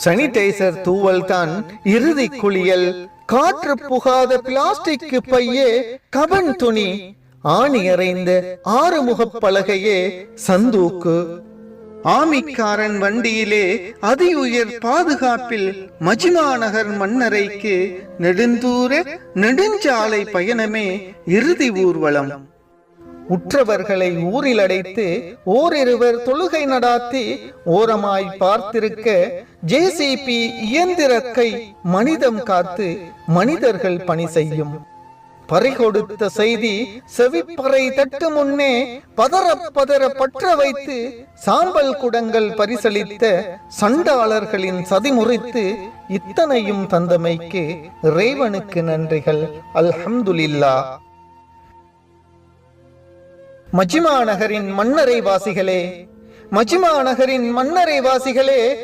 Sanitiser Thooval தான் இறுதி குளியல். காற்று புகாத பிளாஸ்டிக் பையே கபன் துணி. ஆணி அறைந்த ஆறுமுகப் பலகையே சந்தூக்கு. ஆமிக்காரன் வண்டியிலே அதி உயர் பாதுகாப்பில் மஜ்மா நகர் மண்ணறைக்கு நெடுந்தூர நெடுஞ்சாலை பயணமே இறுதி ஊர்வலம். உற்றவர்களை ஊரில் அடைத்து ஓரிருவர் தொழுகை நடாத்தி ஓரமாய் பார்த்திருக்க ஜேசிபி இயந்திர கை மனிதம் காத்து மனிதர்கள் பணி செய்யும். பறிகொடுத்த செய்தி செவிப்பறை தட்டு முன்னே பதற பதற பற்ற வைத்து சாம்பல் குடங்கள் பரிசளித்த சண்டாளர்களின் சதிமுறித்து இத்தனையும் தந்தமைக்கு இறைவனுக்கு நன்றிகள். அல்ஹம்துலில்லாஹ். மஜ்மா நகரின் மண்ணறை வாசிகளே, மஜ்மா நகரின் மண்ணறை வாசிகளே,